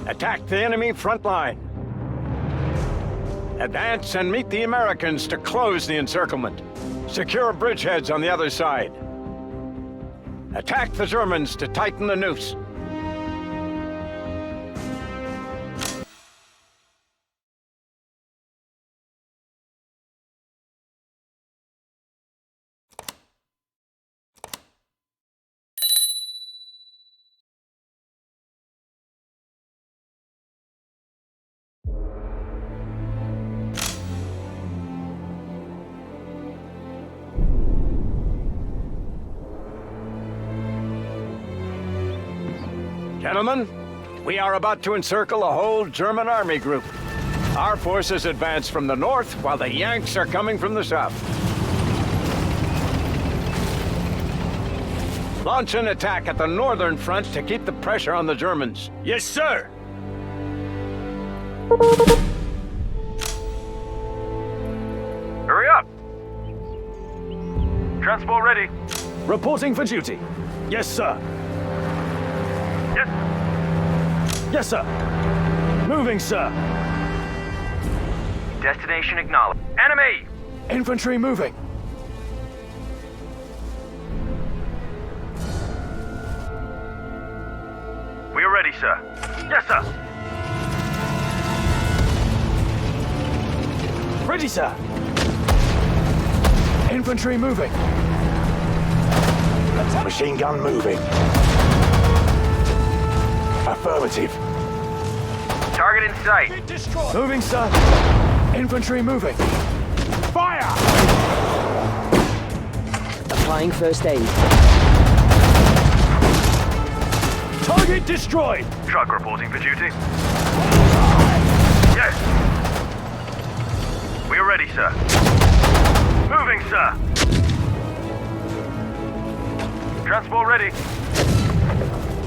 Attack the enemy front line. Advance and meet the Americans to close the encirclement. Secure bridgeheads on the other side. Attack the Germans to tighten the noose. Gentlemen, we are about to encircle a whole German army group. Our forces advance from the north, while the Yanks are coming from the south. Launch an attack at the northern front to keep the pressure on the Germans. Yes, sir! Hurry up! Transport ready. Reporting for duty. Yes, sir. Yes. Yes, sir. Moving, sir. Destination acknowledged. Enemy! Infantry moving. We are ready, sir. Yes, sir. Ready, sir. Infantry moving. Machine gun moving. Affirmative. Target in sight. Moving, sir. Infantry moving. Fire! Applying first aid. Target destroyed. Truck reporting for duty. Yes. We are ready, sir. Moving, sir. Transport ready.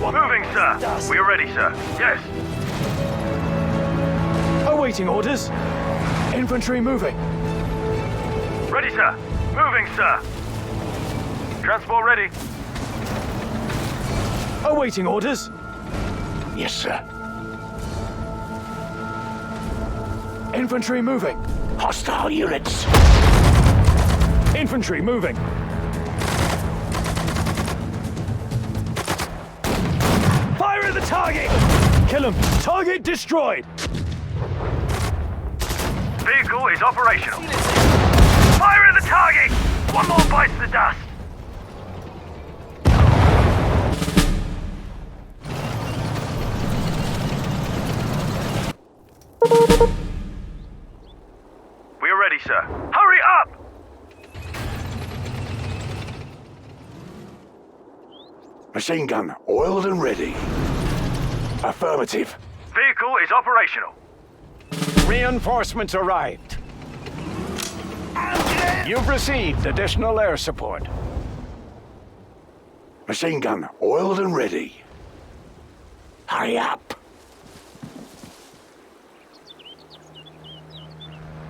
Moving, sir. We are ready, sir. Yes. Awaiting orders. Infantry moving. Ready, sir. Moving, sir. Transport ready. Awaiting orders. Yes, sir. Infantry moving. Hostile units. Infantry moving. Fire at the target! Kill him! Target destroyed! Vehicle is operational. Fire at the target! One more bites the dust. We are ready, sir. Hurry up! Machine gun oiled and ready. Affirmative. Vehicle is operational. Reinforcements arrived. You've received additional air support. Machine gun oiled and ready. Hurry up!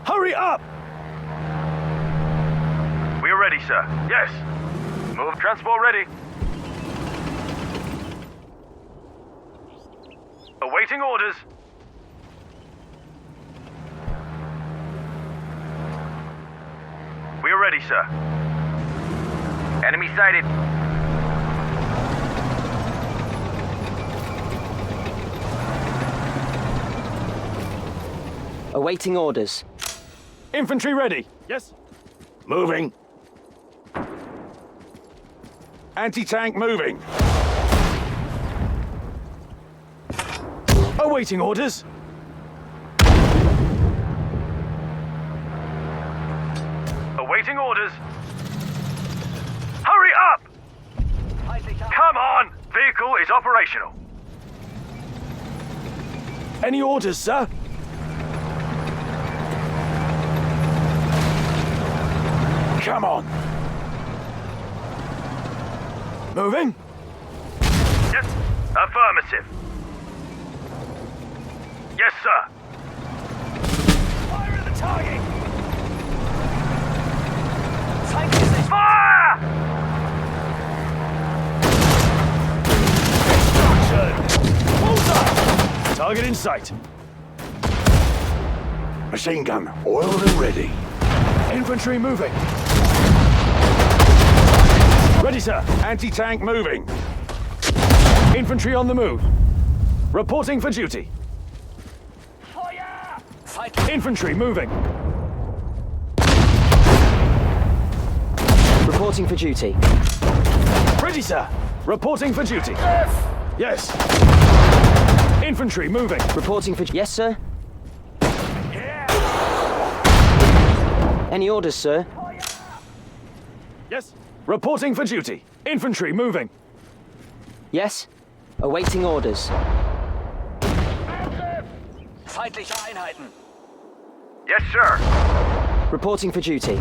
Hurry up! We are ready, sir. Yes. Move transport ready. Awaiting orders. We are ready, sir. Enemy sighted. Awaiting orders. Infantry ready. Yes. Moving. Anti-tank moving. Awaiting orders. Awaiting orders. Hurry up! Come on! Vehicle is operational. Any orders, sir? Come on. Moving. Yes. Affirmative. Yes, sir. Fire at the target! Fire! Bullseye! Target in sight. Machine gun oiled and ready. Infantry moving. Ready, sir. Anti-tank moving. Infantry on the move. Reporting for duty. Infantry moving. Reporting for duty. Ready, sir. Reporting for duty. Yes. Infantry moving. Reporting for... Yes, sir. Any orders, sir? Yes. Reporting for duty. Infantry moving. Yes. Awaiting orders. Feindliche Einheiten. Yes, sir. Reporting for duty.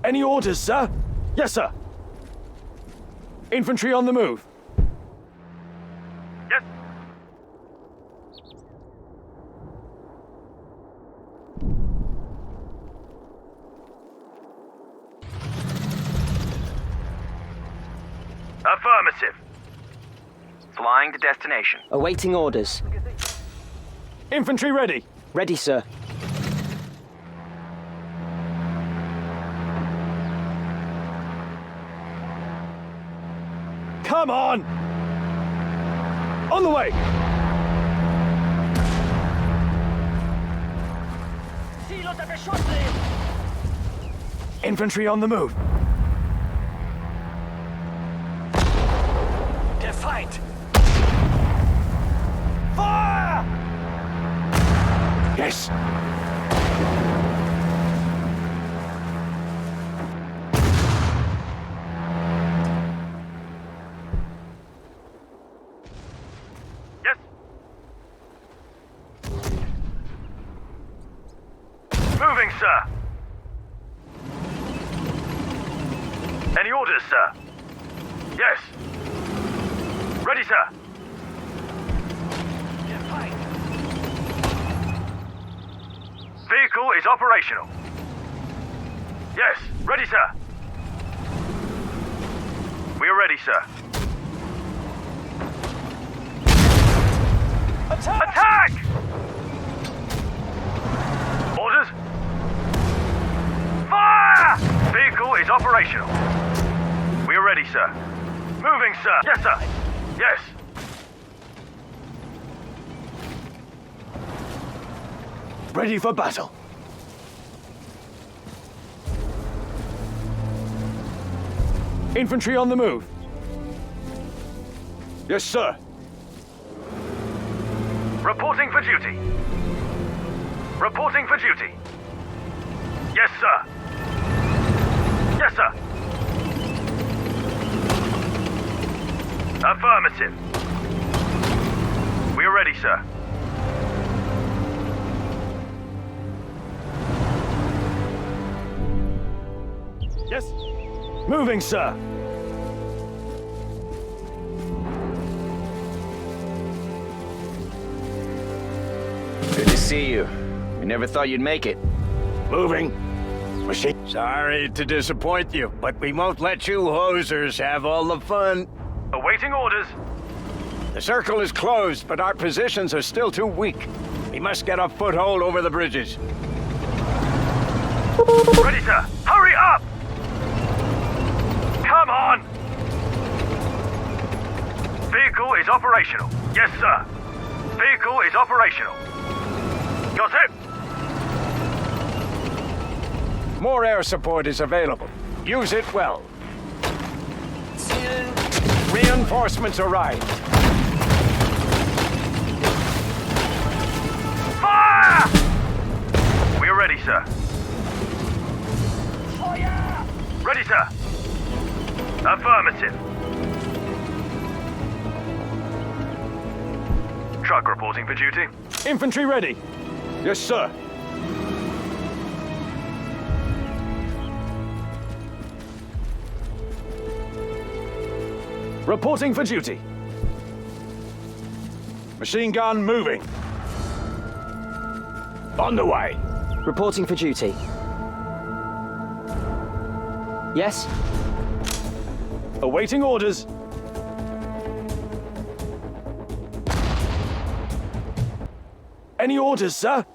Any orders, sir? Yes, sir. Infantry on the move. Yes. Affirmative. Flying to destination. Awaiting orders. Infantry ready. Ready, sir. Come on! On the way! Ziel unter Beschuss nehmen! Infantry on the move. Der Feind! Fire! Yes. Yes. Moving, sir. Any orders, sir? Yes. Ready, sir. Der Feind! Vehicle is operational. Yes. Ready, sir. We are ready, sir. Attack! Attack! Orders? Fire! Vehicle is operational. We are ready, sir. Moving, sir. Yes, sir. Yes. Ready for battle. Infantry on the move. Yes, sir. Reporting for duty. Reporting for duty. Yes, sir. Yes, sir. Affirmative. We are ready, sir. Yes. Moving, sir. Good to see you. We never thought you'd make it. Moving. Machine. Sorry to disappoint you, but we won't let you hosers have all the fun. Awaiting orders. The circle is closed, but our positions are still too weak. We must get a foothold over the bridges. Ready, sir. Hurry up! Come on! Vehicle is operational. Yes, sir. Vehicle is operational. Got it? More air support is available. Use it well. Zielen! Reinforcements arrived. Fire! We are ready, sir. Feuer! Ready, sir. Affirmative. Truck reporting for duty. Infantry ready. Yes, sir. Reporting for duty. Machine gun moving. On the way. Reporting for duty. Yes. Awaiting orders. Any orders, sir?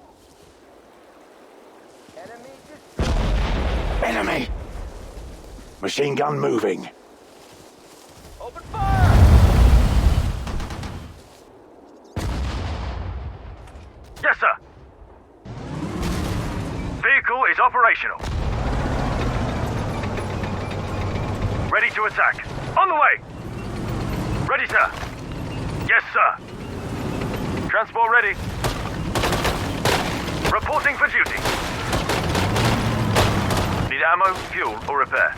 Enemy! Machine gun moving. Open fire! Yes, sir. Vehicle is operational. Ready to attack. On the way. Ready, sir. Yes, sir. Transport ready. Reporting for duty. Need ammo, fuel, or repair?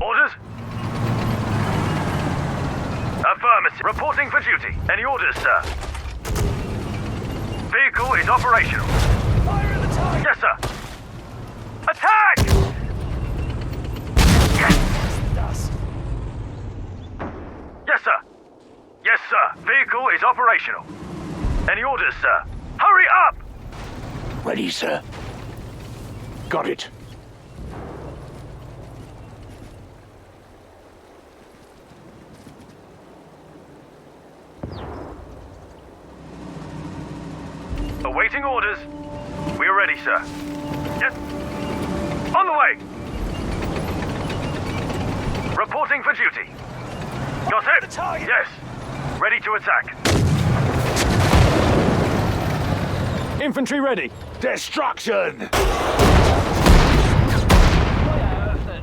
Orders? Affirmative. Reporting for duty. Any orders, sir? Vehicle is operational. Fire at the target! Yes, sir. Attack! Dust. Yes, sir. Yes, sir. Vehicle is operational. Any orders, sir? Hurry up! Ready, sir. Got it. Awaiting orders. We are ready, sir. Yes. On the way. Reporting for duty. Got it? the target. Yes. Ready to attack. Infantry ready. Destruction!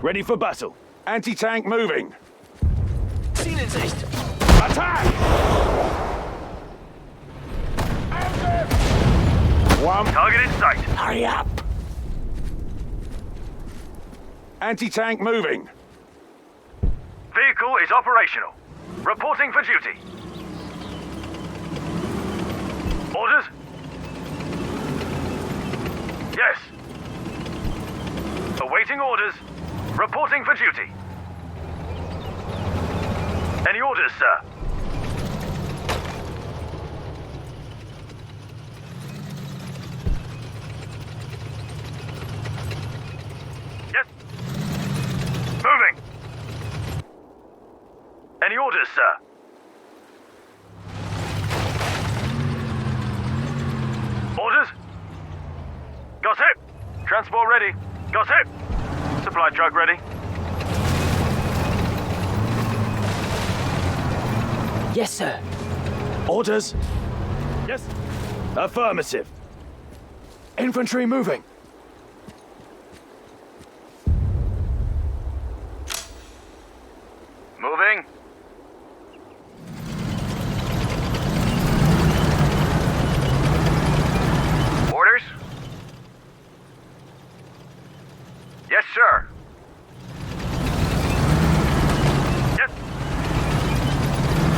Ready for battle. Anti-tank moving. Ziel in Sicht! Attack! One. Target in sight. Hurry up! Anti-tank moving. Vehicle is operational. Reporting for duty. Orders? Yes. Awaiting orders. Reporting for duty. Any orders, sir? Yes. Moving. Any orders, sir? Orders? Got it. Transport ready. Got it. Supply truck ready. Yes, sir. Orders? Yes. Affirmative. Infantry moving. Moving. Orders? Yes, sir. Yes.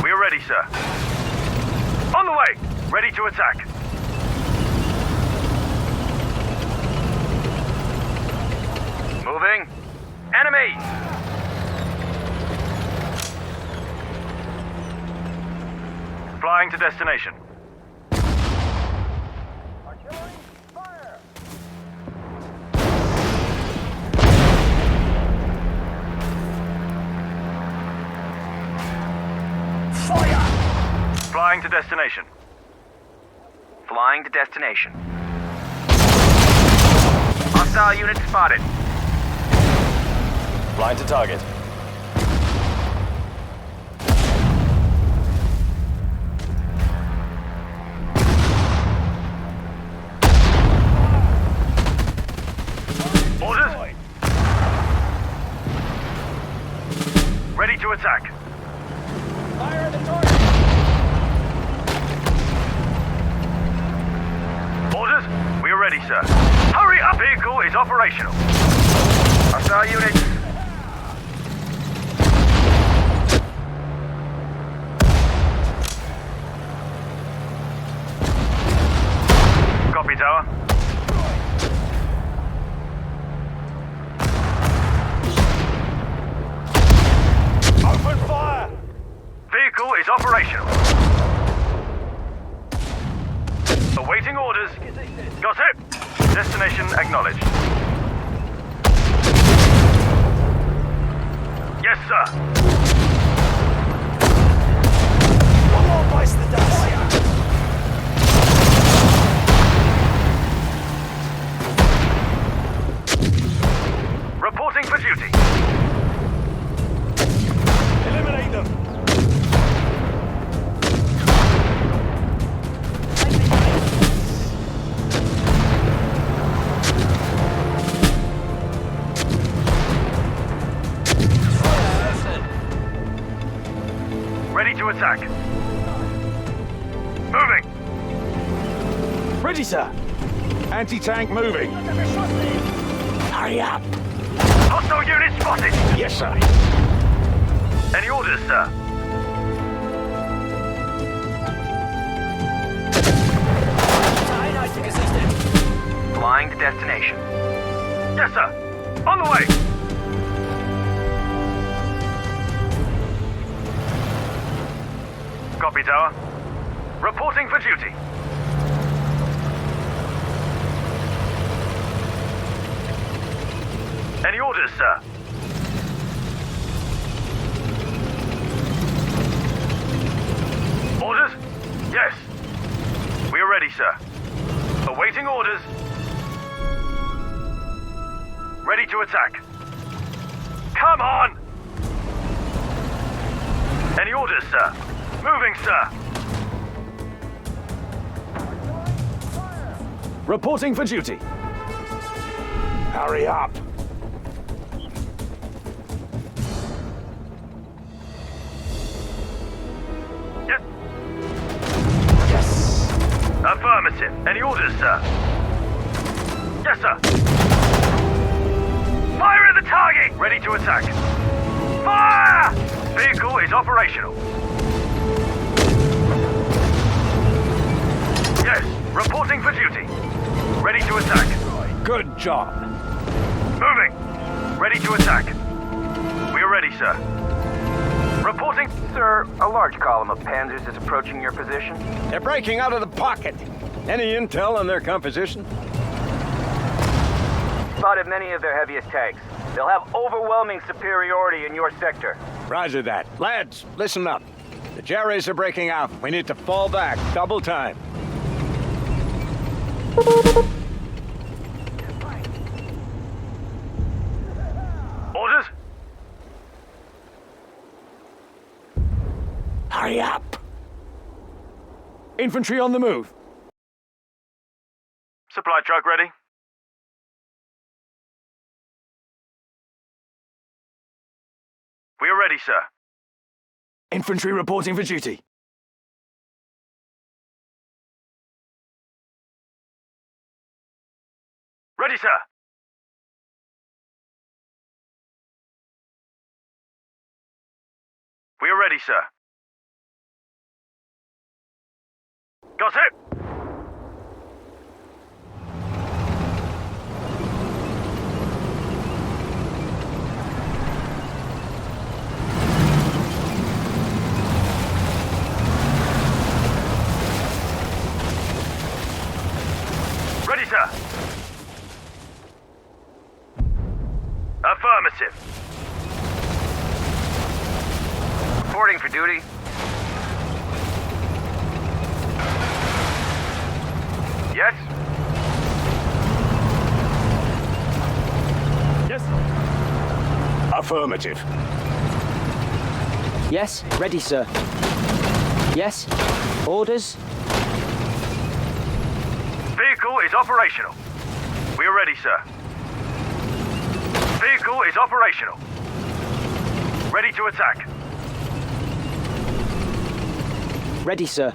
We are ready, sir. On the way. Ready to attack. Moving. Enemy! Flying to destination. Feuer! Flying to destination. Flying to destination. Hostile unit spotted. Flying to target. Orders? Ready to attack. Fire at the target! Orders? We are ready, sir. Hurry up! Vehicle is operational. Hostile unit. Copy, tower. Open fire! Vehicle is operational. Awaiting orders. Got it. Destination acknowledged. Yes, sir. One more bites the dust. to attack. Moving. Ready, sir. Anti-tank moving. Hurry up. Hostile unit spotted. Yes, sir. Any orders, sir? Einheit gesichtet. Flying to destination. Yes, sir. On the way. Copy, Tower. Reporting for duty. Any orders, sir? Orders? Yes. We are ready, sir. Awaiting orders. Ready to attack. Come on! Any orders, sir? Moving, sir. Reporting for duty. Hurry up. Yes. Yes. Affirmative. Any orders, sir? Yes, sir. Fire at the target! Ready to attack. Fire! Vehicle is operational. Yes, reporting for duty. Ready to attack. Good job. Moving. Ready to attack. We are ready, sir. Reporting. Sir, a large column of panzers is approaching your position. They're breaking out of the pocket. Any intel on their composition? Spotted many of their heaviest tanks. They'll have overwhelming superiority in your sector. Roger that. Lads, listen up. The Jerrys are breaking out. We need to fall back. Double time. Orders? Hurry up. Infantry on the move. Supply truck ready. We are ready, sir. Infantry reporting for duty. Ready, sir. We are ready, sir. Got it. Ready, sir. Affirmative. Reporting for duty. Yes? Yes. Affirmative. Yes, ready, sir. Yes. Orders? Vehicle is operational. We are ready, sir. Vehicle is operational. Ready to attack. Ready, sir.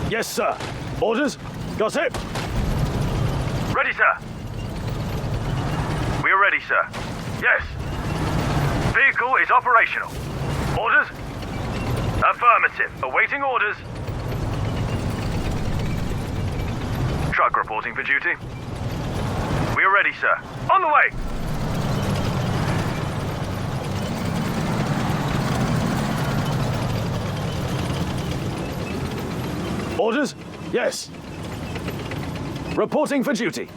Yes, sir. Orders? Got it. Ready, sir. We are ready, sir. Yes. Vehicle is operational. Orders? Affirmative. Awaiting orders. Truck reporting for duty. We are ready, sir. On the way. Orders? Yes. Reporting for duty.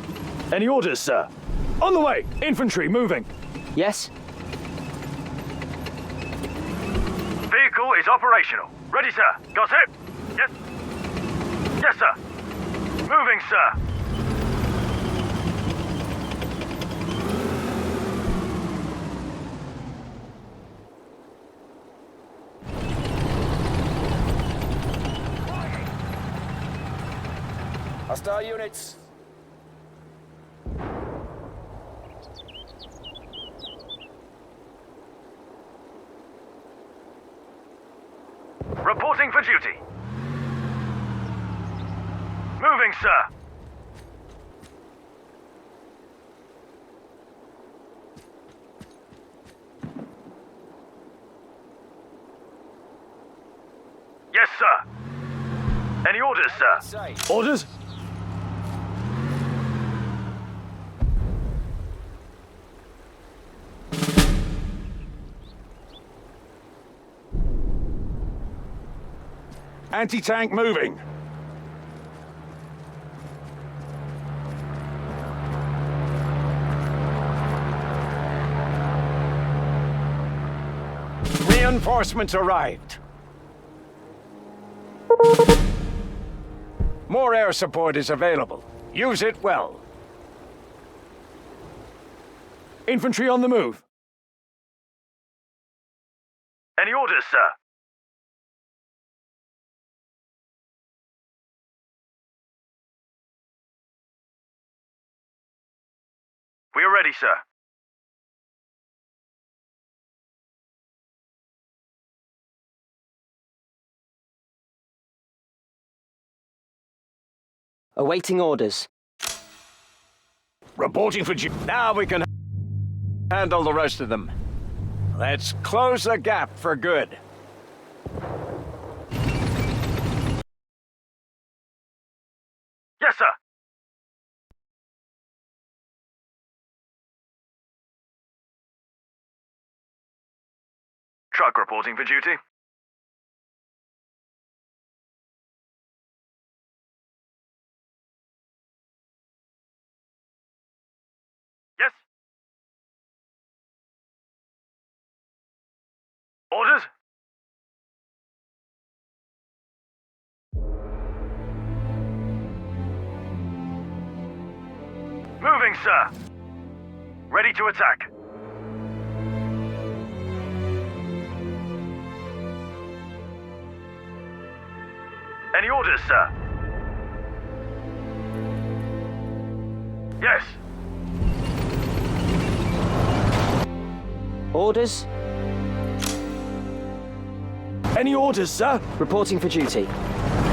Any orders, sir? On the way. Infantry moving. Yes. Vehicle is operational. Ready, sir. Got it? Yes. Yes, sir. Moving, sir. Hostile units. for duty. Moving, sir. Yes, sir. Any orders, sir? Orders? Anti-tank moving. Reinforcements arrived. More air support is available. Use it well. Infantry on the move. Any orders, sir? We are ready, sir. Awaiting orders. Reporting for duty. Now we can handle the rest of them. Let's close the gap for good. Yes, sir. Truck reporting for duty. Yes. Orders? Moving, sir. Ready to attack. Any orders, sir? Yes. Orders? Any orders, sir? Reporting for duty.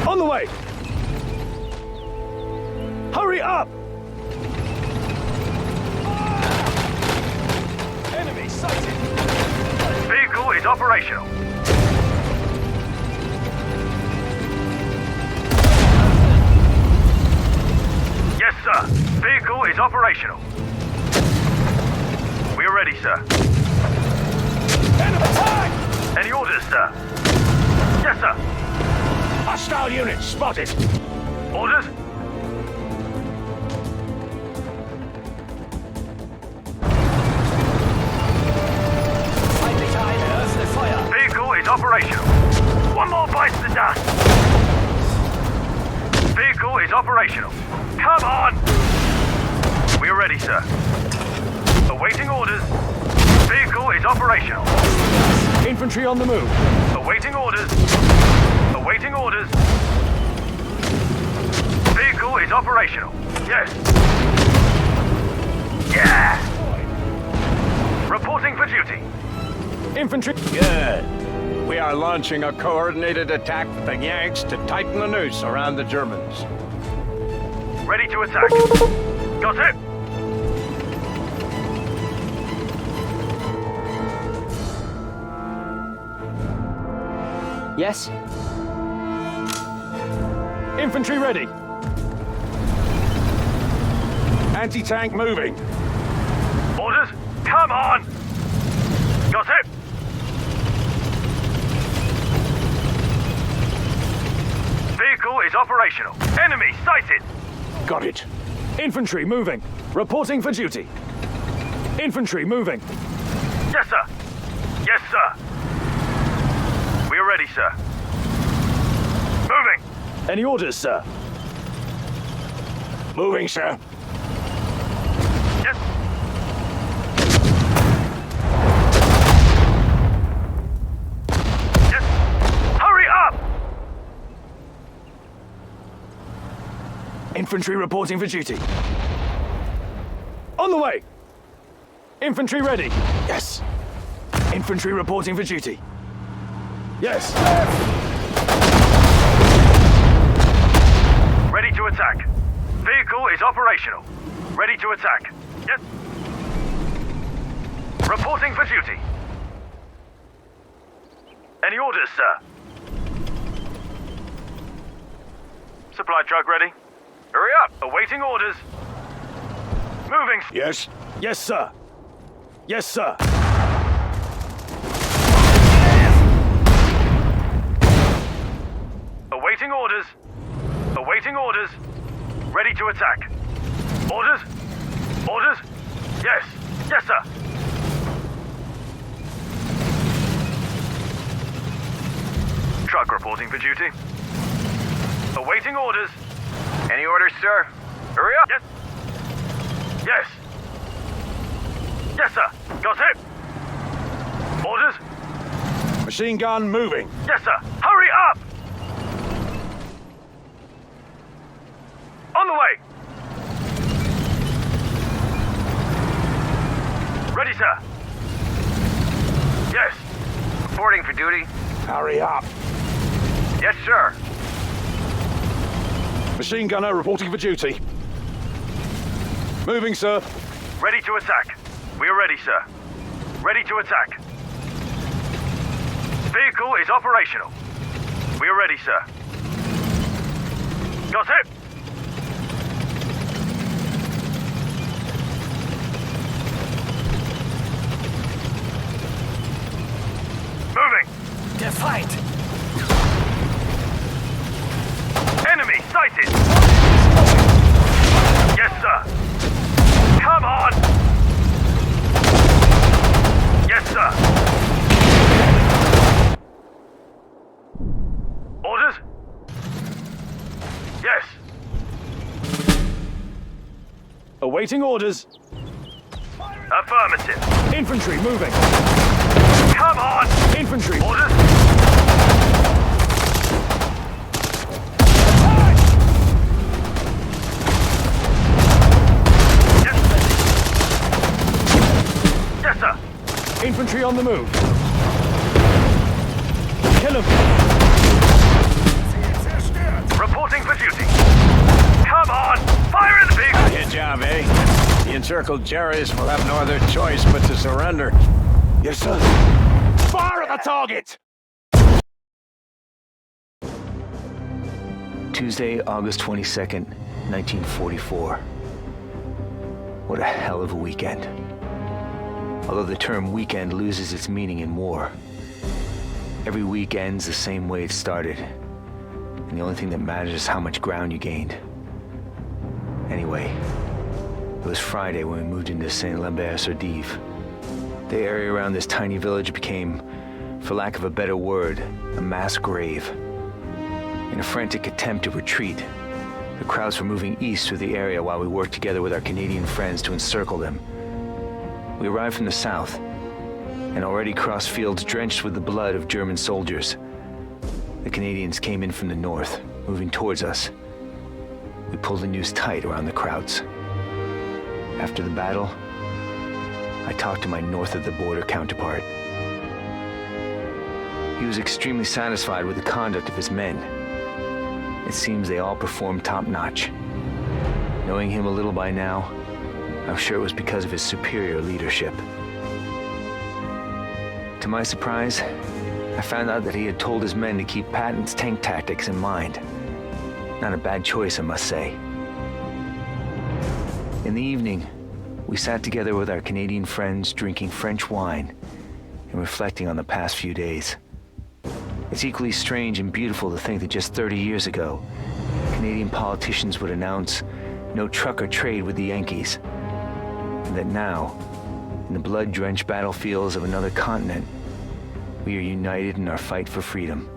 On the way! Hurry up! Enemy sighted! Vehicle is operational. Yes, sir. Vehicle is operational. We are ready, sir. Enemy attack! Any orders, sir? Yes, sir. Hostile units spotted. Orders? Vehicle is operational. One more bites the dust. Vehicle is operational. Come on! We are ready, sir. Awaiting orders. Vehicle is operational. Infantry on the move. Awaiting orders. Awaiting orders. Vehicle is operational. Yes. Yeah! Reporting for duty. Infantry. Good. We are launching a coordinated attack with the Yanks to tighten the noose around the Germans. Ready to attack. Got it. Yes? Infantry ready. Anti-tank moving. Orders? Come on! Got it. Vehicle is operational. Enemy sighted. Got it. Infantry moving. Reporting for duty. Infantry moving. Yes, sir. Yes, sir. We are ready, sir. Moving. Any orders, sir? Moving, sir. Yes. Yes. Hurry up! Infantry reporting for duty. On the way! Infantry ready. Yes. Infantry reporting for duty. Yes. operational. Ready to attack. Yes. Reporting for duty. Any orders, sir? Supply truck ready. Hurry up! Awaiting orders. Moving. Yes? Yes, sir. Yes, sir. Awaiting orders. Awaiting orders. Ready to attack. Orders? Orders? Yes. Yes, sir. Truck reporting for duty. Awaiting orders. Any orders, sir? Hurry up. Yes. Yes. Yes, sir. Got it. Orders? Machine gun moving. Yes, sir. Hurry up! On the way! Ready, sir. Yes. Reporting for duty. Hurry up. Yes, sir. Machine gunner reporting for duty. Moving, sir. Ready to attack. We are ready, sir. Ready to attack. Vehicle is operational. We are ready, sir. Got it? Moving. Der Feind! Enemy sighted! Yes, sir. Come on! Yes, sir. Orders? Yes. Awaiting orders. Affirmative. Infantry moving. Come on! Infantry. Orders? Yes. Yes, sir. Infantry on the move. Kill him. Reporting for duty. Come on! Fire in the vehicle! Good job, eh? The encircled terrorists will have no other choice but to surrender. Yes, sir. Fire at the target! Tuesday, August 22nd, 1944. What a hell of a weekend. Although the term weekend loses its meaning in war. Every week ends the same way it started. And the only thing that matters is how much ground you gained. Anyway, it was Friday when we moved into St. Lambert-sur-Dive. The area around this tiny village became, for lack of a better word, a mass grave. In a frantic attempt to retreat, the crowds were moving east through the area while we worked together with our Canadian friends to encircle them. We arrived from the south, and already crossed fields drenched with the blood of German soldiers. The Canadians came in from the north, moving towards us. We pulled the noose tight around the crowds. After the battle, I talked to my north of the border counterpart. He was extremely satisfied with the conduct of his men. It seems they all performed top-notch. Knowing him a little by now, I'm sure it was because of his superior leadership. To my surprise, I found out that he had told his men to keep Patton's tank tactics in mind. Not a bad choice, I must say. In the evening, we sat together with our Canadian friends drinking French wine and reflecting on the past few days. It's equally strange and beautiful to think that just 30 years ago, Canadian politicians would announce no trucker trade with the Yankees, and that now, in the blood-drenched battlefields of another continent, we are united in our fight for freedom.